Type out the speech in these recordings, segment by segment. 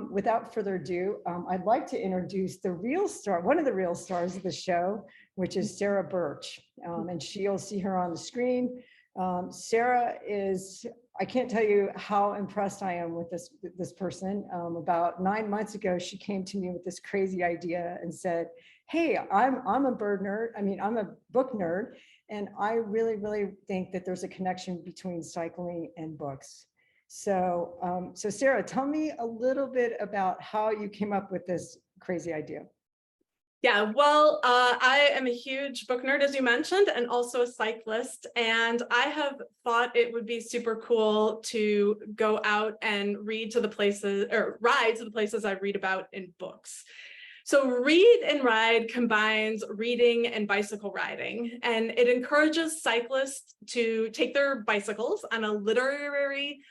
Without further ado, I'd like to introduce the real star, one of the real stars of the show, which is Sarah Birch. And you'll see her on the screen. Sarah is, I can't tell you how impressed I am with this person. About 9 months ago, she came to me with this crazy idea and said, hey, I'm a bird nerd. I mean, I'm a book nerd. And I really, really think that there's a connection between cycling and books. So Sarah, tell me a little bit about how you came up with this crazy idea. Yeah, well, I am a huge book nerd, as you mentioned, and also a cyclist. And I have thought it would be super cool to go out and read to the places, or ride to the places I read about in books. So Read and Ride combines reading and bicycle riding, and it encourages cyclists to take their bicycles on a literary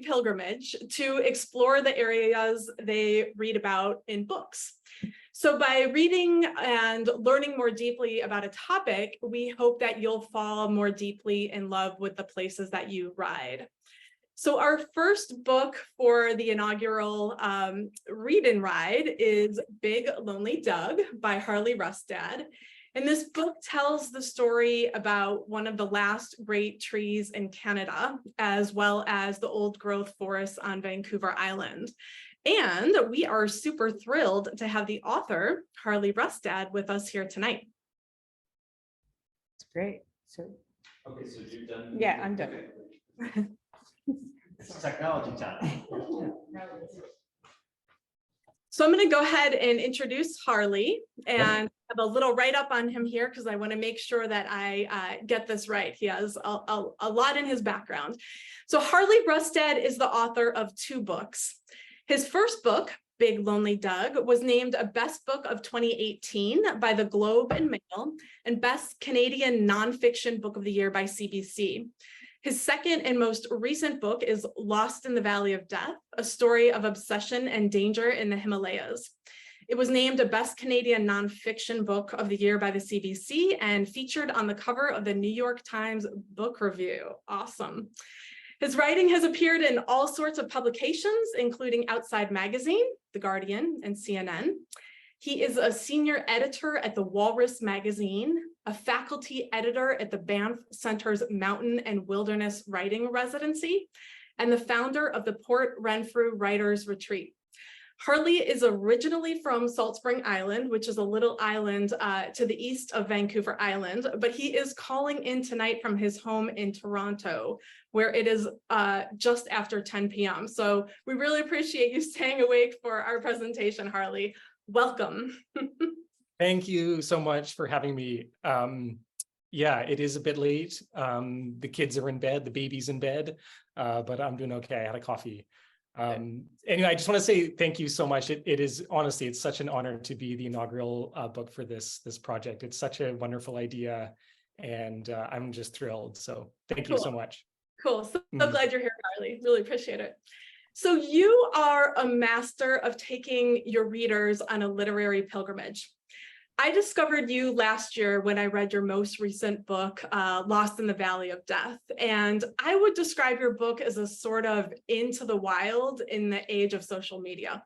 pilgrimage to explore the areas they read about in books. So by reading and learning more deeply about a topic, we hope that you'll fall more deeply in love with the places that you ride. So our first book for the inaugural Read and Ride is Big Lonely Doug by Harley Rustad. And this book tells the story about one of the last great trees in Canada, as well as the old growth forests on Vancouver Island. And we are super thrilled to have the author, Harley Rustad, with us here tonight. That's great. Okay, so you're done? Yeah, I'm done. Okay. It's technology time. So I'm going to go ahead and introduce Harley and have a little write-up on him here because I want to make sure that I get this right. He has a lot in his background. So Harley Rusted is the author of 2 books. His first book, Big Lonely Doug, was named a Best Book of 2018 by the Globe and Mail and Best Canadian Nonfiction Book of the Year by CBC. His second and most recent book is Lost in the Valley of Death, a story of obsession and danger in the Himalayas. It was named a Best Canadian Nonfiction Book of the Year by the CBC and featured on the cover of the New York Times Book Review. Awesome. His writing has appeared in all sorts of publications, including Outside Magazine, The Guardian, and CNN. He is a senior editor at the Walrus Magazine, a faculty editor at the Banff Center's Mountain and Wilderness Writing Residency, and the founder of the Port Renfrew Writers Retreat. Harley is originally from Salt Spring Island, which is a little island to the east of Vancouver Island, but he is calling in tonight from his home in Toronto, where it is just after 10 p.m. So we really appreciate you staying awake for our presentation, Harley. Welcome. Thank you so much for having me. Yeah, it is a bit late. The kids are in bed, the baby's in bed, but I'm doing okay. I had a coffee. Anyway, I just want to say thank you so much. It is honestly, it's such an honor to be the inaugural book for this project. It's such a wonderful idea, and I'm just thrilled. So thank you so much. Cool. So glad you're here, Harley. Really appreciate it. So you are a master of taking your readers on a literary pilgrimage. I discovered you last year when I read your most recent book, Lost in the Valley of Death. And I would describe your book as a sort of into the wild in the age of social media.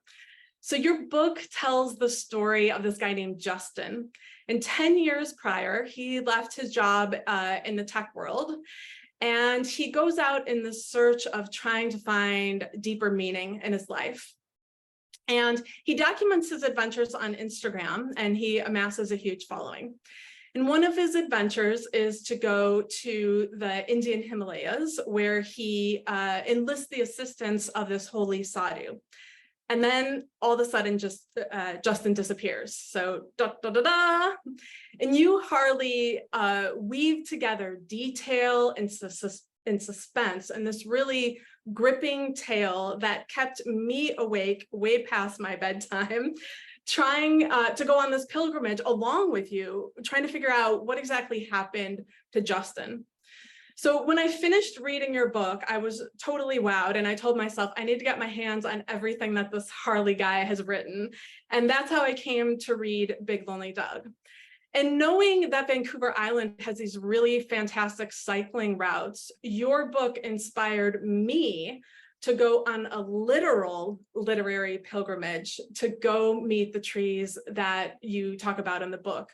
So your book tells the story of this guy named Justin. And 10 years prior, he left his job in the tech world. And he goes out in the search of trying to find deeper meaning in his life. And he documents his adventures on Instagram, and he amasses a huge following. And one of his adventures is to go to the Indian Himalayas, where he enlists the assistance of this holy sadhu. And then all of a sudden, Justin disappears. So, And you, Harley, weave together detail and suspense in this really gripping tale that kept me awake way past my bedtime, trying to go on this pilgrimage along with you, trying to figure out what exactly happened to Justin. So when I finished reading your book, I was totally wowed, and I told myself I need to get my hands on everything that this Harley guy has written. And that's how I came to read Big Lonely Doug. And knowing that Vancouver Island has these really fantastic cycling routes, your book inspired me to go on a literal literary pilgrimage to go meet the trees that you talk about in the book.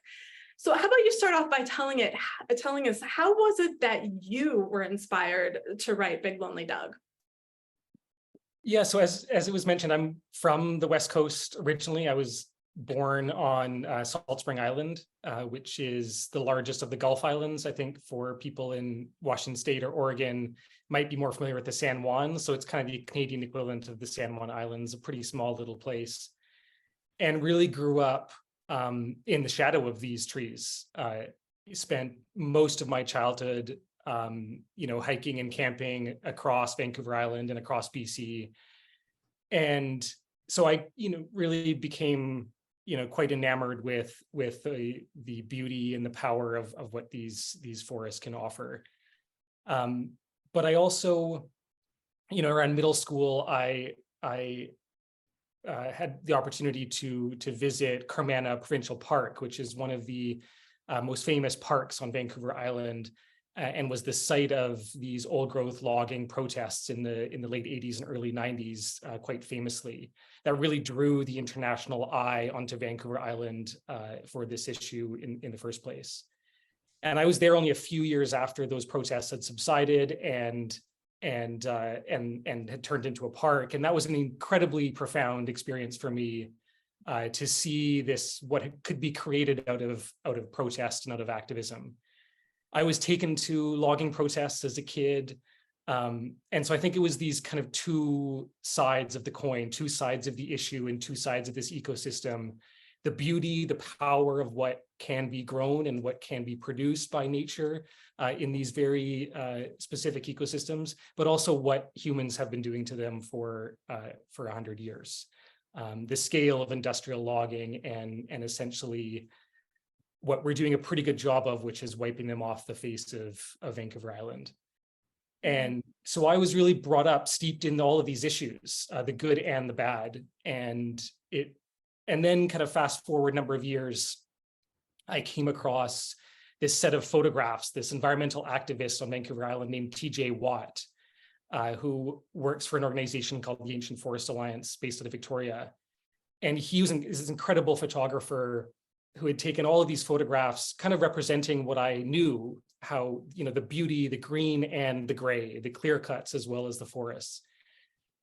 So how about you start off by telling us, how was it that you were inspired to write Big Lonely Doug? Yeah, so as it was mentioned, I'm from the West Coast originally. I was born on Salt Spring Island, which is the largest of the Gulf Islands. I think for people in Washington State or Oregon might be more familiar with the San Juan. So it's kind of the Canadian equivalent of the San Juan Islands, a pretty small little place. And really grew up in the shadow of these trees. Spent most of my childhood hiking and camping across Vancouver Island and across BC. And so I, really became, quite enamored with the beauty and the power of what these forests can offer. But I also, around middle school, I had the opportunity to visit Carr Provincial Park, which is one of the most famous parks on Vancouver Island, and was the site of these old growth logging protests in the late 80s and early 90s, quite famously, that really drew the international eye onto Vancouver Island for this issue in the first place. And I was there only a few years after those protests had subsided and had turned into a park. And that was an incredibly profound experience for me to see what could be created out of protest and out of activism. I was taken to logging protests as a kid. And so I think it was these kind of two sides of the coin, two sides of the issue and two sides of this ecosystem, the beauty, the power of what can be grown and what can be produced by nature in these very specific ecosystems, but also what humans have been doing to them for 100 years. The scale of industrial logging and essentially what we're doing a pretty good job of, which is wiping them off the face of Vancouver Island. And so I was really brought up, steeped in all of these issues, the good and the bad. And then kind of fast forward a number of years, I came across this set of photographs, this environmental activist on Vancouver Island named TJ Watt, who works for an organization called the Ancient Forest Alliance based out of Victoria. And he was this incredible photographer who had taken all of these photographs kind of representing what I knew, how, the beauty, the green and the gray, the clear cuts, as well as the forests.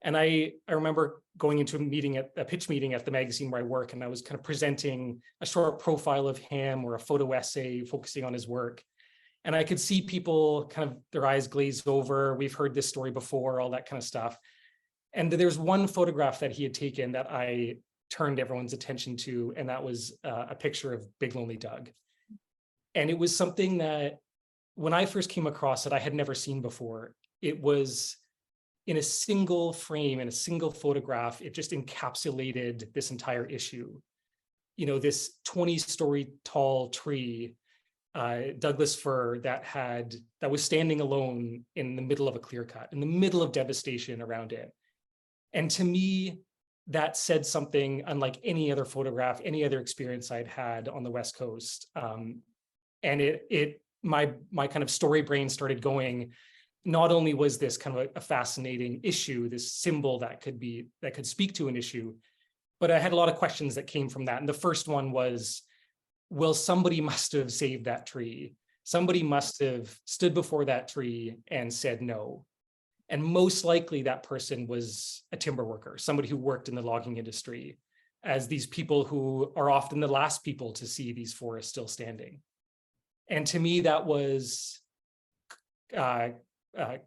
And I remember going into a pitch meeting at the magazine where I work, and I was kind of presenting a short profile of him or a photo essay focusing on his work. And I could see people kind of their eyes glazed over. We've heard this story before, all that kind of stuff. And there's one photograph that he had taken that I turned everyone's attention to, and that was a picture of Big Lonely Doug. And it was something that when I first came across it, I had never seen before. It was in a single frame, in a single photograph, it just encapsulated this entire issue. This 20-story tall tree, Douglas fir, that was standing alone in the middle of a clear cut, in the middle of devastation around it. And to me, that said something unlike any other photograph, any other experience I'd had on the West Coast. And my kind of story brain started going. Not only was this kind of a fascinating issue, this symbol that could speak to an issue, but I had a lot of questions that came from that. And the first one was, well, somebody must have saved that tree. Somebody must have stood before that tree and said no. And most likely that person was a timber worker, somebody who worked in the logging industry, as these people who are often the last people to see these forests still standing. And to me, that was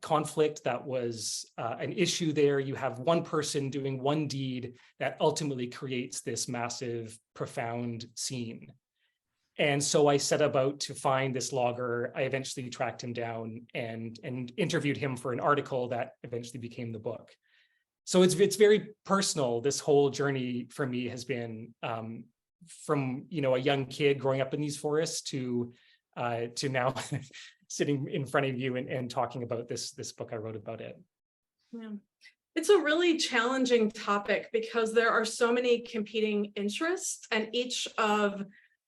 conflict, that was an issue there. You have one person doing one deed that ultimately creates this massive, profound scene. And so I set about to find this logger. I eventually tracked him down and interviewed him for an article that eventually became the book. So it's very personal. This whole journey for me has been from a young kid growing up in these forests to now sitting in front of you and talking about this book I wrote about it. Yeah. It's a really challenging topic because there are so many competing interests, and each of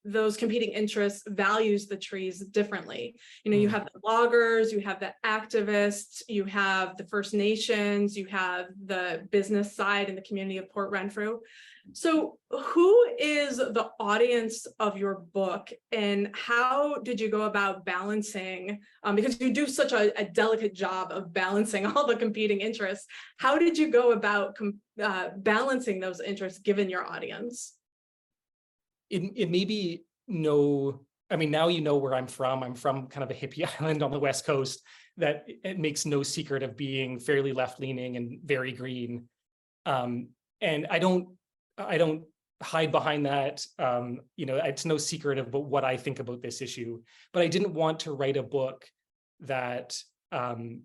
those competing interests values the trees differently. You know, you have the loggers, you have the activists, you have the First Nations, you have the business side in the community of Port Renfrew. So who is the audience of your book, and how did you go about balancing, because you do such a delicate job of balancing all the competing interests, how did you go about balancing those interests given your audience? It may be I mean, now you know where I'm from. I'm from kind of a hippie island on the West Coast that it makes no secret of being fairly left-leaning and very green. And I don't hide behind that. You know, it's no secret about what I think about this issue, but I didn't want to write a book that kind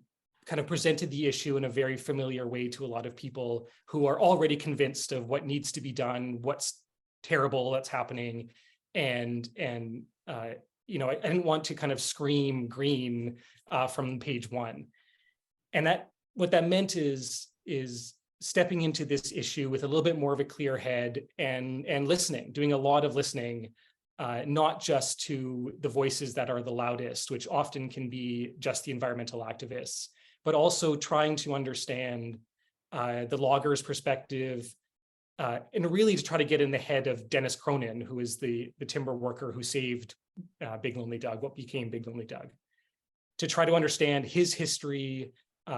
of presented the issue in a very familiar way to a lot of people who are already convinced of what needs to be done, what's terrible that's happening. And you know, I didn't want to kind of scream green from page one. And what that meant is stepping into this issue with a little bit more of a clear head and listening, doing a lot of listening, not just to the voices that are the loudest, which often can be just the environmental activists, but also trying to understand the logger's perspective, and really to try to get in the head of Dennis Cronin, who is the timber worker who saved Big Lonely Doug, what became Big Lonely Doug, to try to understand his history,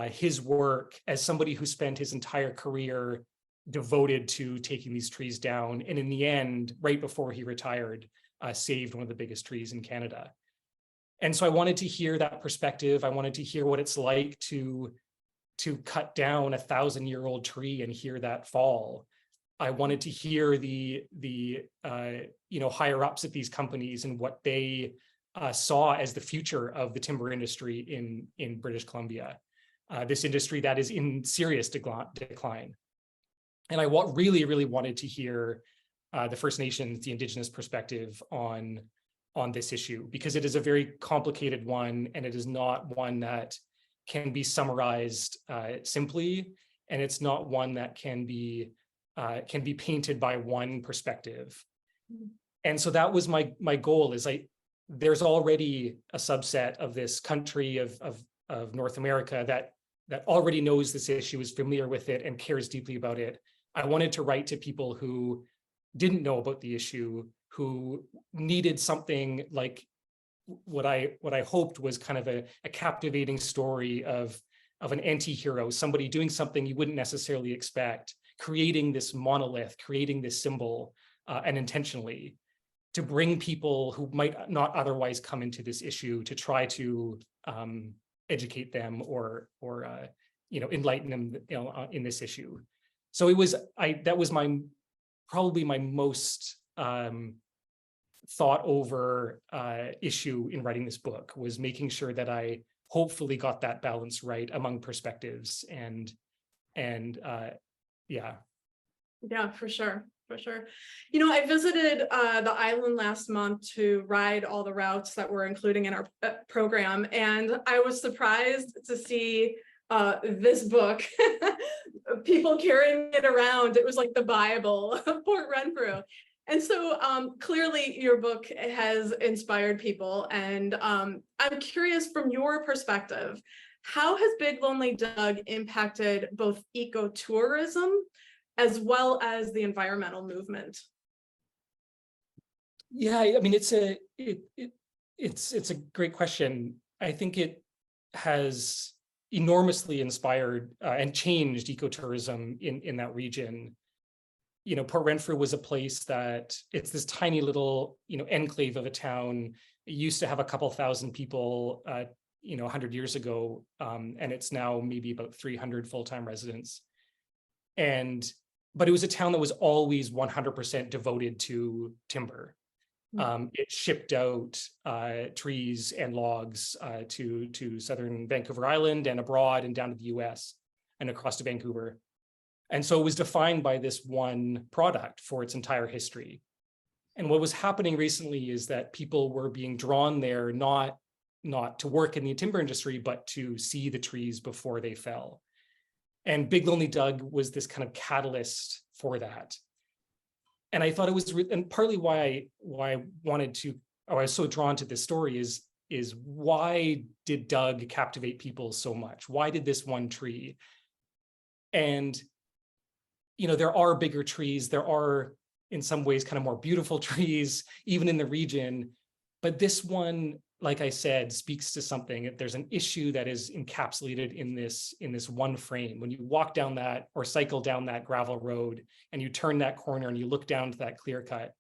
his work as somebody who spent his entire career devoted to taking these trees down. And in the end, right before he retired, saved one of the biggest trees in Canada. And so I wanted to hear that perspective. I wanted to hear what it's like to cut down a 1,000-year-old tree and hear that fall. I wanted to hear the you know, higher ups at these companies and what they saw as the future of the timber industry in British Columbia. This industry that is in serious decline. And I really, really wanted to hear the First Nations, the Indigenous perspective on this issue, because it is a very complicated one, and it is not one that can be summarized simply, and it's not one that can be painted by one perspective. And so that was my goal, is there's already a subset of this country of North America that already knows this issue, is familiar with it, and cares deeply about it. I wanted to write to people who didn't know about the issue, who needed something like what I hoped was kind of a captivating story of an anti-hero, somebody doing something you wouldn't necessarily expect, creating this monolith, creating this symbol, and intentionally to bring people who might not otherwise come into this issue to try to educate them or you know, enlighten them, you know, in this issue. So that was probably my most thought over issue in writing this book, was making sure that I hopefully got that balance right among perspectives and yeah. Yeah, for sure. For sure. You know, I visited the island last month to ride all the routes that we're including in our program, and I was surprised to see this book, people carrying it around. It was like the Bible of Port Renfrew. And so clearly your book has inspired people. And I'm curious, from your perspective, how has Big Lonely Doug impacted both ecotourism as well as the environmental movement? Yeah, I mean, it's a great question. I think it has enormously inspired and changed ecotourism in that region. You know, Port Renfrew was a place that it's this tiny little, you know, enclave of a town. It used to have a couple thousand people, you know, 100 years ago, and it's now maybe about 300 full-time residents. But it was a town that was always 100% devoted to timber. It shipped out trees and logs to southern Vancouver Island and abroad and down to the US and across to Vancouver. And so it was defined by this one product for its entire history. And what was happening recently is that people were being drawn there not to work in the timber industry, but to see the trees before they fell. And Big Lonely Doug was this kind of catalyst for that. I thought it was, and partly why I wanted to, or I was so drawn to this story is why did Doug captivate people so much? Why did this one tree? And, you know, there are bigger trees, there are in some ways kind of more beautiful trees, even in the region, but this one, like I said, speaks to something. There's an issue that is encapsulated in this one frame. When you walk down that or cycle down that gravel road and you turn that corner and you look down to that clear cut,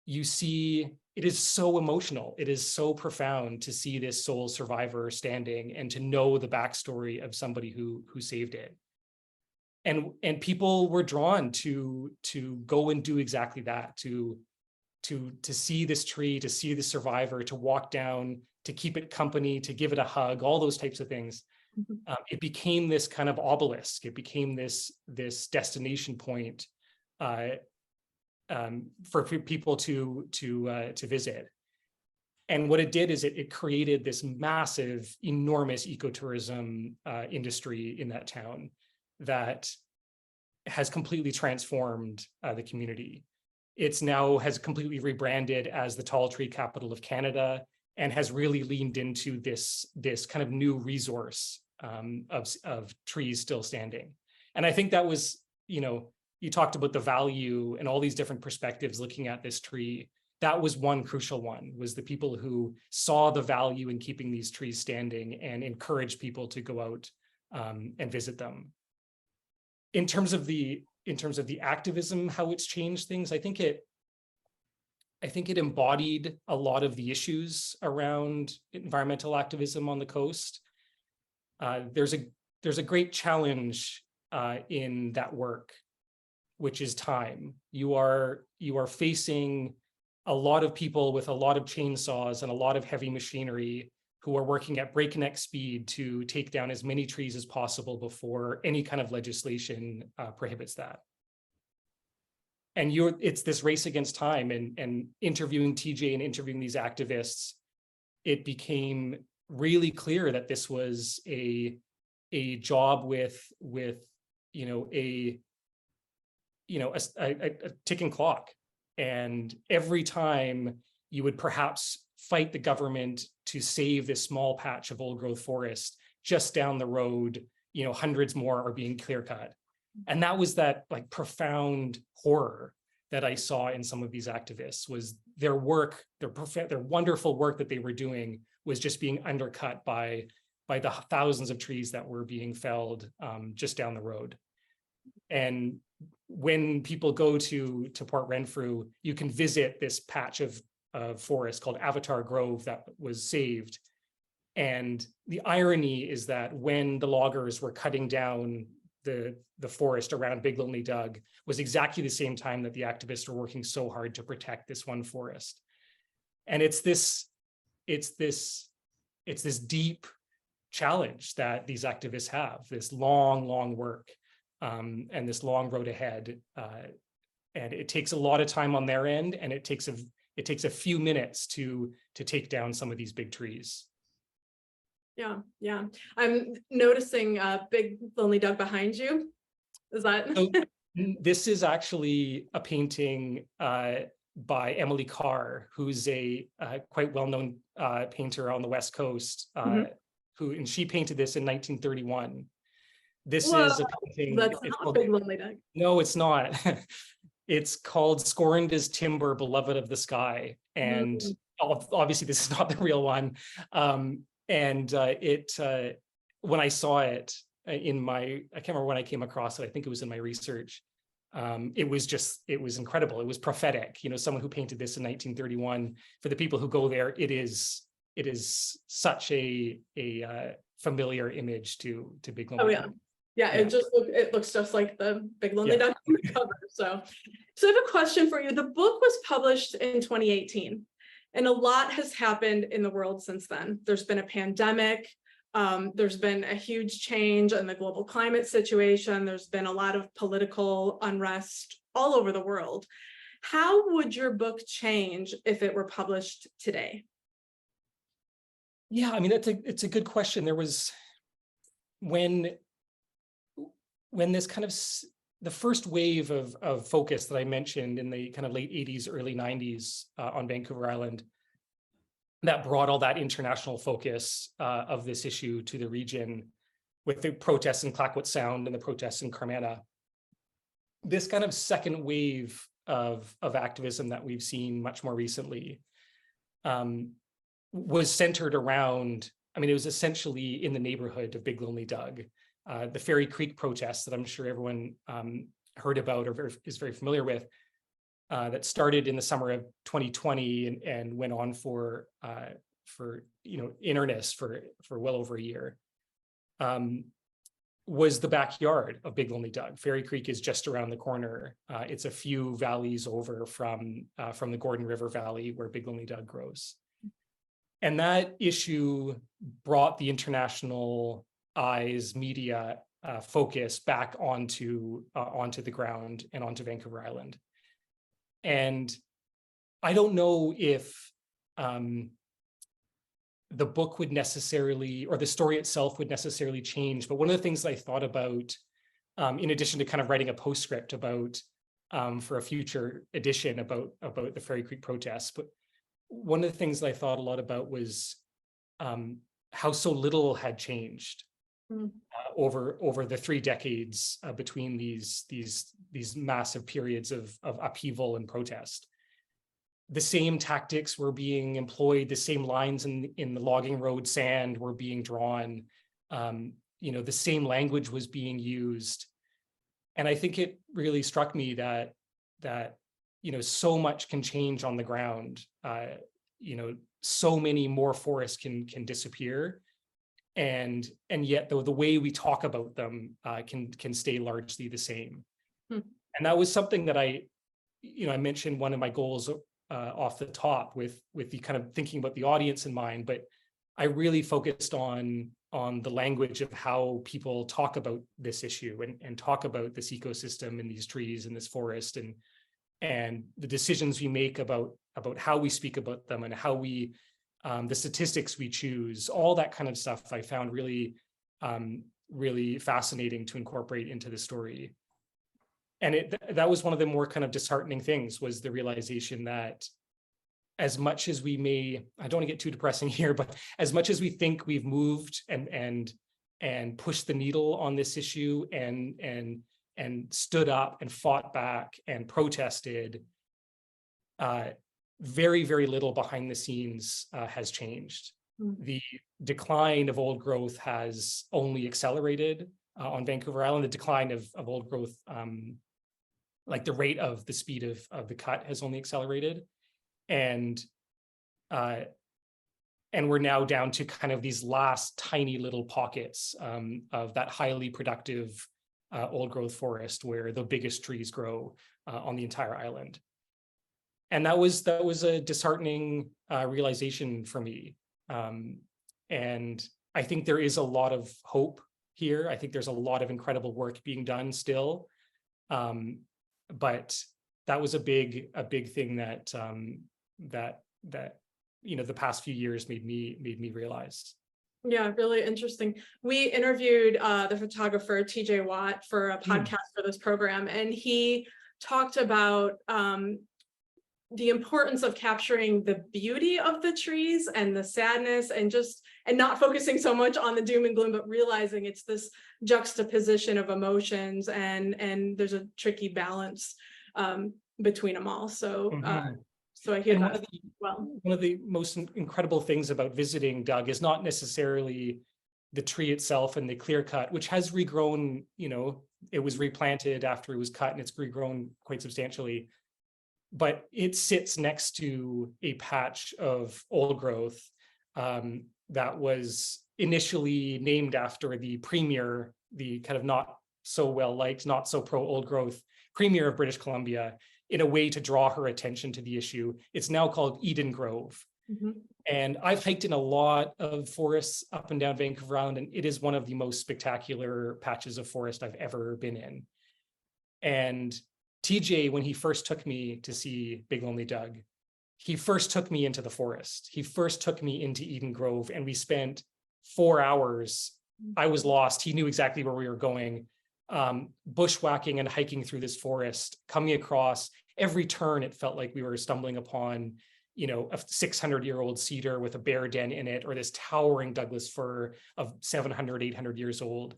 you see it is so emotional. It is so profound to see this sole survivor standing and to know the backstory of somebody who saved it. And people were drawn to go and do exactly that, to see this tree, to see the survivor, to walk down, to keep it company, to give it a hug, all those types of things. It became this kind of obelisk. It became this destination point for people to visit. And what it did is it created this massive, enormous ecotourism industry in that town that has completely transformed the community. It's now has completely rebranded as the tall tree capital of Canada and has really leaned into this kind of new resource of trees still standing. And I think that was, you know, you talked about the value and all these different perspectives looking at this tree. That was one crucial one, was the people who saw the value in keeping these trees standing and encouraged people to go out and visit them. In terms of the activism, how it's changed things, I think it embodied a lot of the issues around environmental activism on the coast. There's a great challenge in that work, which is time. You are facing a lot of people with a lot of chainsaws and a lot of heavy machinery who are working at breakneck speed to take down as many trees as possible before any kind of legislation prohibits that. And it's this race against time, and interviewing TJ and interviewing these activists, it became really clear that this was a job with a ticking clock. And every time you would perhaps fight the government to save this small patch of old growth forest, just down the road, you know, hundreds more are being clear cut. And that was that like profound horror that I saw in some of these activists, was their work, their wonderful work that they were doing was just being undercut by the thousands of trees that were being felled just down the road. And when people go to Port Renfrew, you can visit this patch of forest called Avatar Grove that was saved. And the irony is that when the loggers were cutting down the forest around Big Lonely Doug was exactly the same time that the activists were working so hard to protect this one forest. And it's this deep challenge that these activists have, this long work and this long road ahead. And it takes a lot of time on their end, and it takes a few minutes to take down some of these big trees. Yeah. I'm noticing Big Lonely Doug behind you. Is that? So, this is actually a painting by Emily Carr, who's a quite well-known painter on the West Coast, and she painted this in 1931. This is a painting. That's not Big Lonely Doug. No, it's not. It's called Scorned as Timber, Beloved of the Sky. And obviously this is not the real one. When I saw it I can't remember when I came across it, I think it was in my research. It was incredible. It was prophetic. You know, someone who painted this in 1931, for the people who go there, it is such a familiar image to Big Lonely Doug. Yeah, it looks just like the Big Lonely Duck on the cover. So I have a question for you. The book was published in 2018, and a lot has happened in the world since then. There's been a pandemic. There's been a huge change in the global climate situation. There's been a lot of political unrest all over the world. How would your book change if it were published today? Yeah, I mean, it's a good question. There was when this kind of the first wave of focus that I mentioned in the kind of late 80s, early 90s on Vancouver Island, that brought all that international focus of this issue to the region with the protests in Clayoquot Sound and the protests in Carmana. This kind of second wave of activism that we've seen much more recently was centered around, I mean, it was essentially in the neighborhood of Big Lonely Doug. The Fairy Creek protests that I'm sure everyone heard about or is very familiar with, that started in the summer of 2020 and went on for in earnest for well over a year, was the backyard of Big Lonely Doug. Fairy Creek is just around the corner. It's a few valleys over from the Gordon River Valley where Big Lonely Doug grows. And that issue brought the international eyes, media focus back onto the ground and onto Vancouver Island. And I don't know if the book would necessarily, or the story itself would necessarily change, but one of the things I thought about, in addition to kind of writing a postscript about, for a future edition about the Fairy Creek protests, but one of the things that I thought a lot about was how so little had changed over the 3 decades between these massive periods of upheaval and protest. The same tactics were being employed, the same lines in the logging road sand were being drawn, the same language was being used. And I think it really struck me that so much can change on the ground. So many more forests can disappear. And yet the way we talk about them can stay largely the same. And that was something that I mentioned one of my goals off the top with the kind of thinking about the audience in mind, but I really focused on the language of how people talk about this issue and talk about this ecosystem and these trees and this forest and the decisions we make about how we speak about them and how we the statistics we choose, all that kind of stuff I found really really fascinating to incorporate into the story. And that was one of the more kind of disheartening things, was the realization that as much as we may, I don't want to get too depressing here, but as much as we think we've moved and pushed the needle on this issue and stood up and fought back and protested, very, very little behind the scenes has changed. The decline of old growth has only accelerated on Vancouver Island. The decline of old growth, like the rate of the speed of the cut has only accelerated. And we're now down to kind of these last tiny little pockets of that highly productive old growth forest where the biggest trees grow on the entire island. And that was a disheartening realization for me. And I think there is a lot of hope here. I think there's a lot of incredible work being done still. But that was a big thing that the past few years made me realize. Yeah, really interesting. We interviewed the photographer TJ Watt for a podcast for this program, and he talked about the importance of capturing the beauty of the trees and the sadness and not focusing so much on the doom and gloom, but realizing it's this juxtaposition of emotions and there's a tricky balance between them all. So so I hear that well. One of the most incredible things about visiting Doug is not necessarily the tree itself and the clear cut, which has regrown, it was replanted after it was cut and it's regrown quite substantially. But it sits next to a patch of old growth that was initially named after the premier, the kind of not so well liked, not so pro old growth premier of British Columbia, in a way to draw her attention to the issue. It's now called Eden Grove. And I've hiked in a lot of forests up and down Vancouver Island, and it is one of the most spectacular patches of forest I've ever been in. And TJ, when he first took me to see Big Lonely Doug, he first took me into the forest. He first took me into Eden Grove, and we spent 4 hours. I was lost. He knew exactly where we were going. bushwhacking and hiking through this forest, coming across every turn. It felt like we were stumbling upon, a 600-year-old cedar with a bear den in it, or this towering Douglas fir of 700, 800 years old.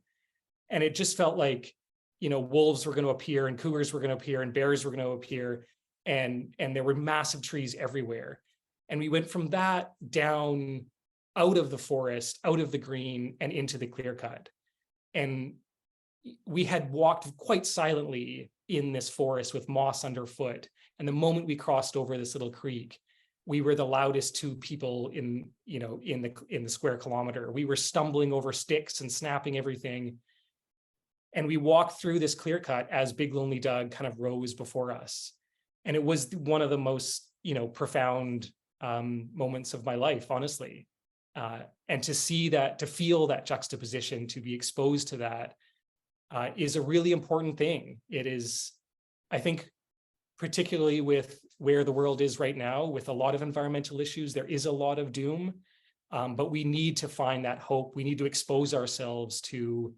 And it just felt like, wolves were going to appear and cougars were going to appear and bears were going to appear. And there were massive trees everywhere. And we went from that down out of the forest, out of the green, and into the clear cut. And we had walked quite silently in this forest with moss underfoot. And the moment we crossed over this little creek, we were the loudest two people in the square kilometer. We were stumbling over sticks and snapping everything. And we walked through this clear cut as Big Lonely Doug kind of rose before us. And it was one of the most, profound moments of my life, honestly. And to see that, to feel that juxtaposition, to be exposed to that, is a really important thing. It is, I think, particularly with where the world is right now, with a lot of environmental issues, there is a lot of doom, but we need to find that hope. We need to expose ourselves to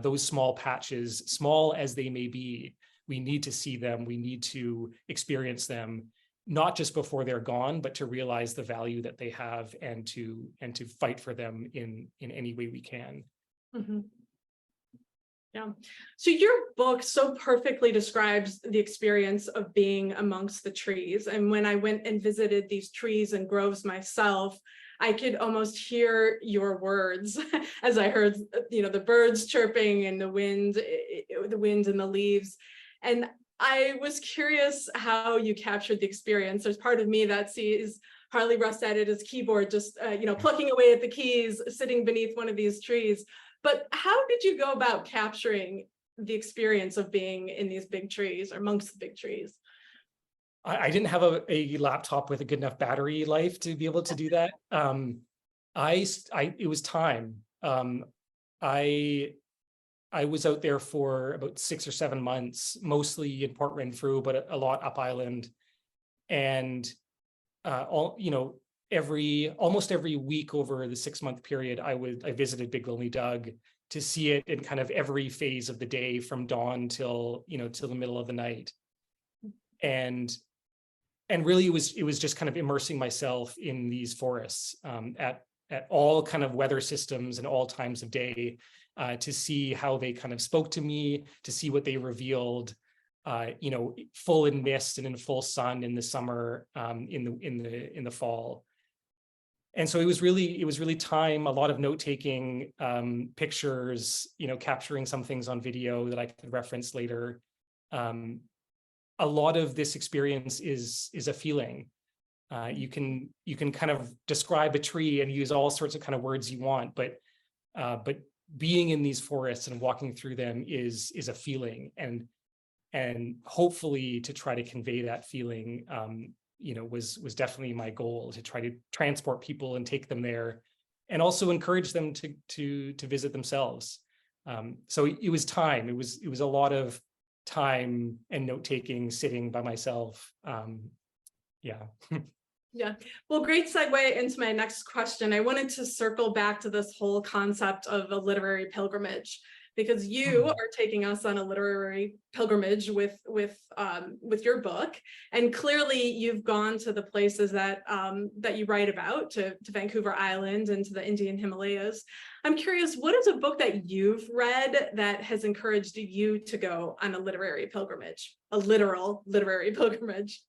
those small patches, small as they may be. We need to see them. We need to experience them, not just before they're gone, but to realize the value that they have and to fight for them in any way we can. Mm-hmm. Yeah. So your book so perfectly describes the experience of being amongst the trees. And when I went and visited these trees and groves myself, I could almost hear your words as I heard, the birds chirping and the wind and the leaves. And I was curious how you captured the experience. There's part of me that sees Harley Rusted at his keyboard, just, plucking away at the keys, sitting beneath one of these trees. But how did you go about capturing the experience of being in these big trees or amongst the big trees? I didn't have a laptop with a good enough battery life to be able to do that. It was time. I was out there for about 6 or 7 months, mostly in Port Renfrew, but a lot up island. And almost every week over the 6-month period, I visited Big Lonely Doug to see it in kind of every phase of the day, from dawn till the middle of the night. And really it was just kind of immersing myself in these forests at all kind of weather systems and all times of day, to see how they kind of spoke to me, to see what they revealed, full in mist and in full sun in the summer, in the fall. And so it was really time, a lot of note taking, pictures, capturing some things on video that I could reference later. A lot of this experience is a feeling. You can kind of describe a tree and use all sorts of kind of words you want, but being in these forests and walking through them is a feeling, and hopefully to try to convey that feeling, was definitely my goal, to try to transport people and take them there, and also encourage them to visit themselves. So it was time. It was a lot of time and note taking, sitting by myself. Yeah. Yeah. Well, great segue into my next question. I wanted to circle back to this whole concept of a literary pilgrimage, because you are taking us on a literary pilgrimage with your book, and clearly you've gone to the places that you write about, to Vancouver Island and to the Indian Himalayas. I'm curious, what is a book that you've read that has encouraged you to go on a literary pilgrimage, a literal literary pilgrimage?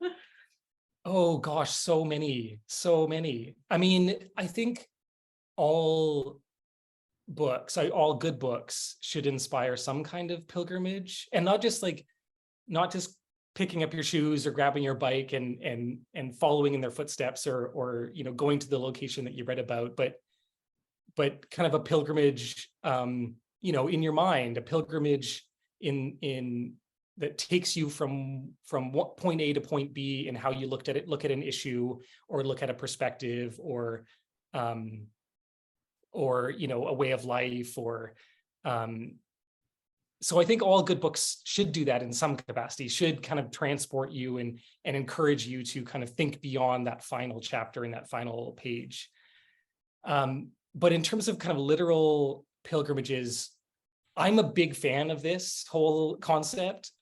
Oh gosh, so many. I mean, I think all good books should inspire some kind of pilgrimage, and not just picking up your shoes or grabbing your bike and following in their footsteps, or going to the location that you read about, but kind of a pilgrimage, in your mind, a pilgrimage in that takes you from what point A to point B, and how you look at an issue, or look at a perspective, or a way of life, or so I think all good books should do that in some capacity, should kind of transport you and encourage you to kind of think beyond that final chapter and that final page. But in terms of kind of literal pilgrimages, I'm a big fan of this whole concept.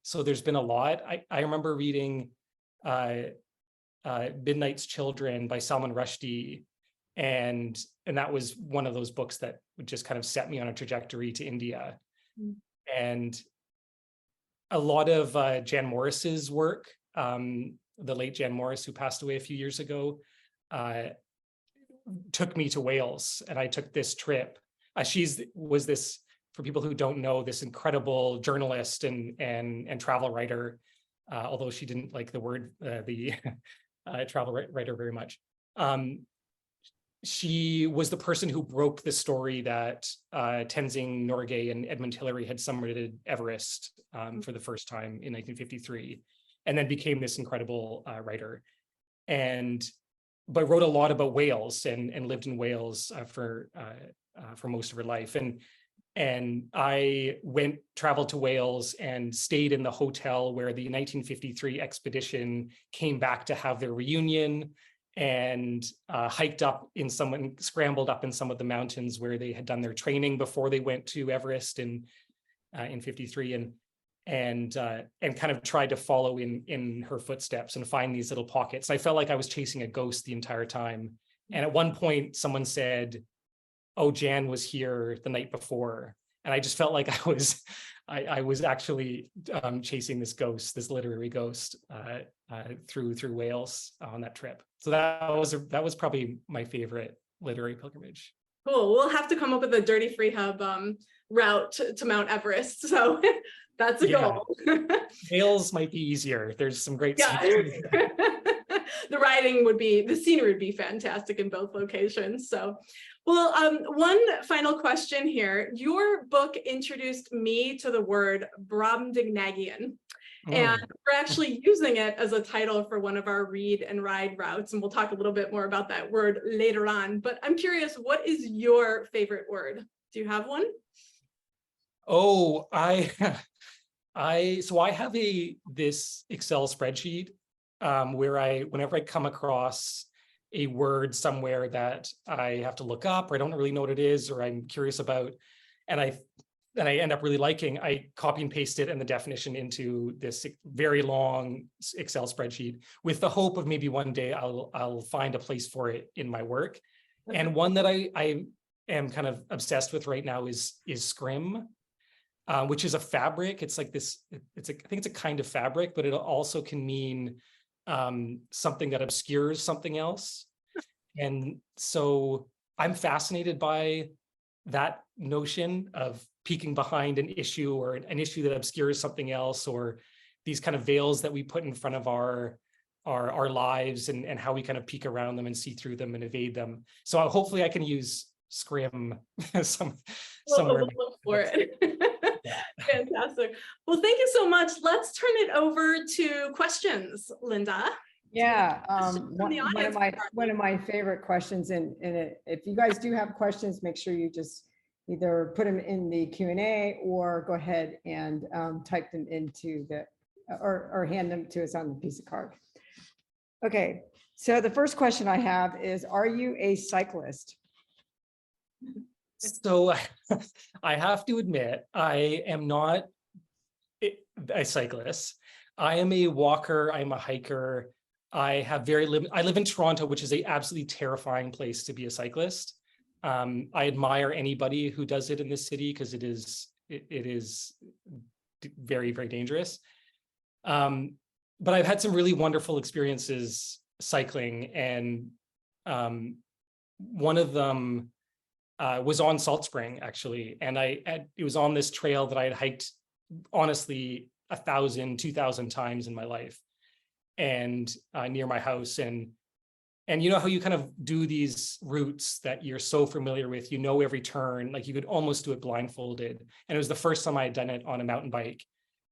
So there's been a lot. I remember reading Midnight's Children by Salman Rushdie, and that was one of those books that would just kind of set me on a trajectory to India. Mm. And a lot of Jan Morris's work, the late Jan Morris, who passed away a few years ago, took me to Wales, and I took this trip. Was this, for people who don't know, this incredible journalist and travel writer, although she didn't like the word the travel writer very much. She was the person who broke the story that Tenzing Norgay and Edmund Hillary had summited Everest for the first time in 1953, and then became this incredible writer, but wrote a lot about Wales and lived in Wales for most of her life. And I traveled to Wales and stayed in the hotel where the 1953 expedition came back to have their reunion, and scrambled up in some of the mountains where they had done their training before they went to Everest in 53, and kind of tried to follow in her footsteps and find these little pockets. I felt like I was chasing a ghost the entire time. And at one point someone said, "Oh, Jan was here the night before." And I just felt like I was actually chasing this ghost, this literary ghost, through Wales on that trip. So that was probably my favorite literary pilgrimage. Cool. We'll have to come up with a Dirty Freehub route to Mount Everest. So that's a goal. Wales might be easier. There's some great the scenery would be fantastic in both locations. So, well, one final question here. Your book introduced me to the word Brobdingnagian. And we're actually using it as a title for one of our read and ride routes. And we'll talk a little bit more about that word later on. But I'm curious, what is your favorite word? Do you have one? Oh, so I have this Excel spreadsheet where whenever I come across a word somewhere that I have to look up, or I don't really know what it is, or I'm curious about, and I end up really liking, I copy and paste it and the definition into this very long Excel spreadsheet with the hope of maybe one day I'll find a place for it in my work. And one that I am kind of obsessed with right now is scrim, which is a fabric. It's like this, I think it's a kind of fabric, but it also can mean something that obscures something else. And so I'm fascinated by that notion of peeking behind an issue, or an issue that obscures something else, or these kind of veils that we put in front of our lives, and how we kind of peek around them and see through them and evade them. So hopefully I can use scrim somewhere. We'll look for it. Yeah. Fantastic. Well, thank you so much. Let's turn it over to questions, Linda. Yeah, From the audience. one of my favorite questions, and if you guys do have questions, make sure you just either put them in the Q&A or go ahead and type them into or hand them to us on the piece of card. Okay, so the first question I have is, are you a cyclist? So I have to admit, I am not a cyclist. I am a walker. I'm a hiker. I live in Toronto, which is an absolutely terrifying place to be a cyclist. I admire anybody who does it in this city, because it is very, very dangerous. But I've had some really wonderful experiences cycling, and one of them was on Salt Spring, actually. And it was on this trail that I had hiked, honestly, 1,000, 2,000 times in my life, and near my house. And you know how you kind of do these routes that you're so familiar with, you know every turn, like you could almost do it blindfolded. And it was the first time I had done it on a mountain bike,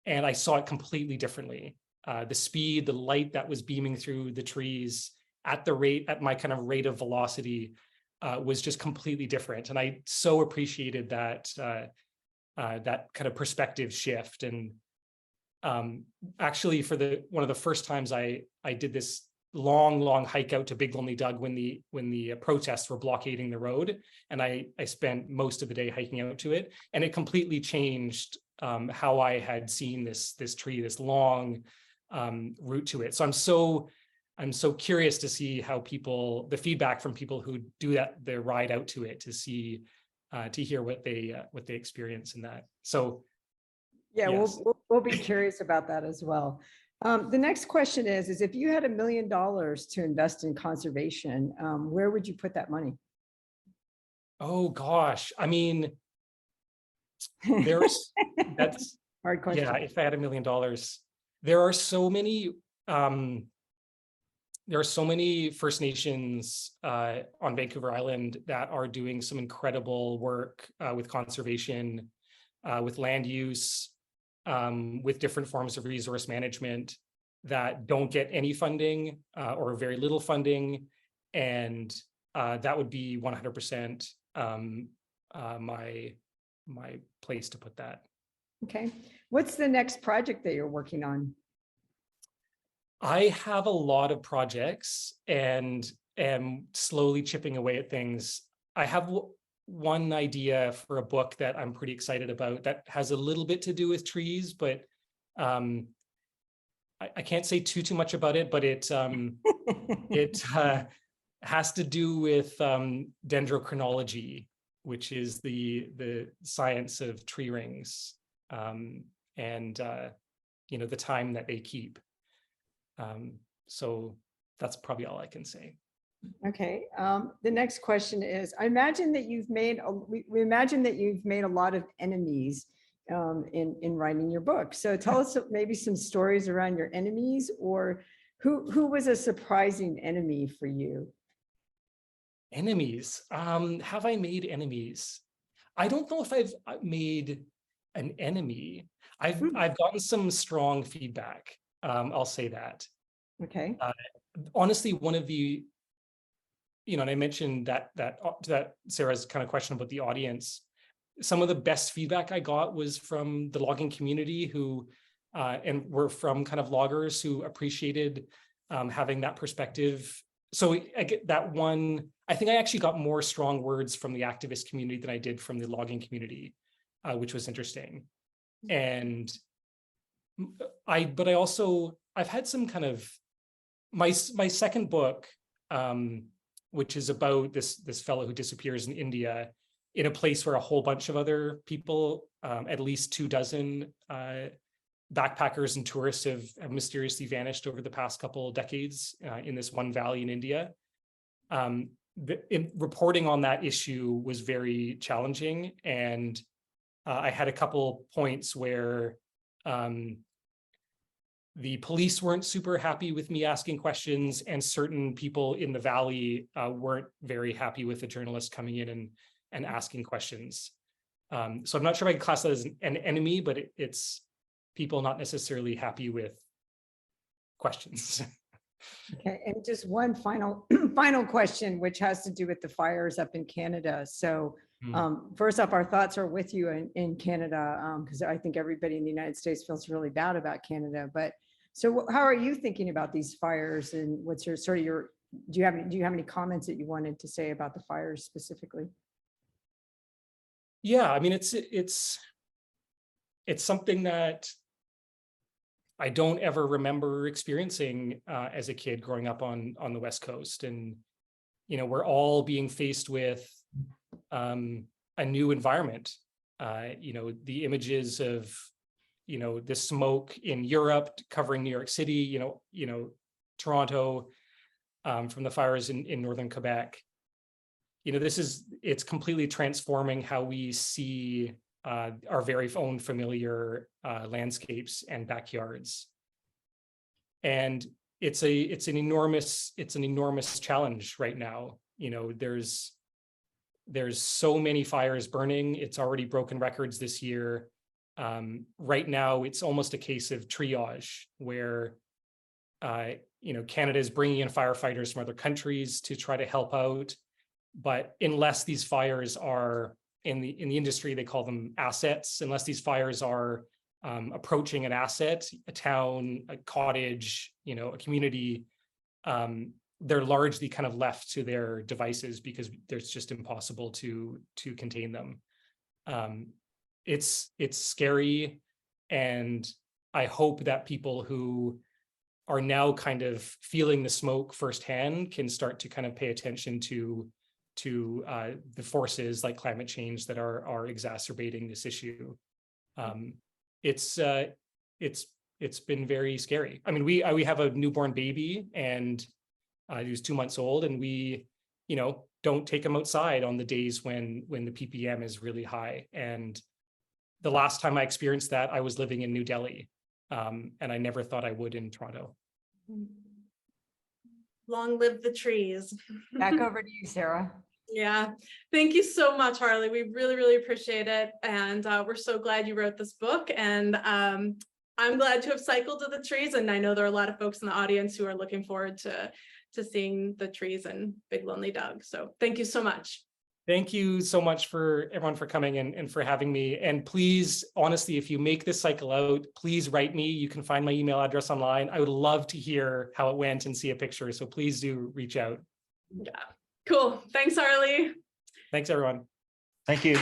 and I saw it completely differently. The speed, the light that was beaming through the trees at my kind of rate of velocity was just completely different. And I so appreciated that kind of perspective shift. And actually, for one of the first times I did this long hike out to Big Lonely Doug when the protests were blockading the road, and I spent most of the day hiking out to it, and it completely changed how I had seen this tree, this long route to it. So I'm so curious to see how the feedback from people who do their ride out to it, to hear what they experience in that. So Yeah, yes. we'll be curious about that as well. The next question is if you had $1 million to invest in conservation, where would you put that money? Oh gosh, I mean, that's Hard question. yeah. If I had $1 million, there are so many First Nations on Vancouver Island that are doing some incredible work with conservation, with land use, with different forms of resource management that don't get any funding or very little funding. And that would be 100% my place to put that. Okay. What's the next project that you're working on? I have a lot of projects and am slowly chipping away at things. I have one idea for a book that I'm pretty excited about that has a little bit to do with trees, but I can't say too much about it, but it has to do with dendrochronology, which is the science of tree rings, and the time that they keep. So that's probably all I can say. Okay. The next question is, I imagine that we imagine that you've made a lot of enemies in writing your book. So tell us maybe some stories around your enemies, or who was a surprising enemy for you? Enemies. Have I made enemies? I don't know if I've made an enemy. I've gotten some strong feedback. I'll say that. Okay. Honestly, one of the, and I mentioned that Sarah's kind of question about the audience. Some of the best feedback I got was from the logging community who, and were from kind of loggers who appreciated having that perspective. So I get that one. I think I actually got more strong words from the activist community than I did from the logging community, which was interesting. And I've had some kind of my second book, which is about this fellow who disappears in India in a place where a whole bunch of other people, at least 24 backpackers and tourists have mysteriously vanished over the past couple of decades in this one valley in India. Reporting on that issue was very challenging, and I had a couple points where the police weren't super happy with me asking questions, and certain people in the valley weren't very happy with the journalist coming in and asking questions. So I'm not sure if I can class that as an enemy, but it's people not necessarily happy with questions. Okay, and just one final question, which has to do with the fires up in Canada. So first up, our thoughts are with you in Canada, because I think everybody in the United States feels really bad about Canada. But so how are you thinking about these fires, and what's your do you have any comments that you wanted to say about the fires specifically? Yeah, I mean, it's something that I don't ever remember experiencing as a kid growing up on the West Coast. And, we're all being faced with a new environment. The images of, the smoke in Europe covering New York City, Toronto, from the fires in northern Quebec. It's completely transforming how we see our very own familiar landscapes and backyards. And it's an enormous challenge right now. There's so many fires burning. It's already broken records this year. Right now, it's almost a case of triage where, Canada is bringing in firefighters from other countries to try to help out. But unless these fires are in the industry, they call them assets. Unless these fires are approaching an asset, a town, a cottage, a community, they're largely kind of left to their devices because it's just impossible to contain them. It's scary, and I hope that people who are now kind of feeling the smoke firsthand can start to kind of pay attention to the forces like climate change that are exacerbating this issue. It's been very scary. I mean, we have a newborn baby, and he was 2 months old, and we, don't take him outside on the days when the ppm is really high. And the last time I experienced that, I was living in New Delhi, and I never thought I would in Toronto. Long live the trees. Back over to you, Sarah. Yeah, thank you so much, Harley. We really, really appreciate it. And we're so glad you wrote this book. And I'm glad to have cycled to the trees. And I know there are a lot of folks in the audience who are looking forward to seeing the trees and Big Lonely Doug. So thank you so much. Thank you so much for everyone for coming and for having me. And please, honestly, if you make this cycle out, please write me. You can find my email address online. I would love to hear how it went and see a picture. So please do reach out. Yeah, cool. Thanks, Harley. Thanks, everyone. Thank you.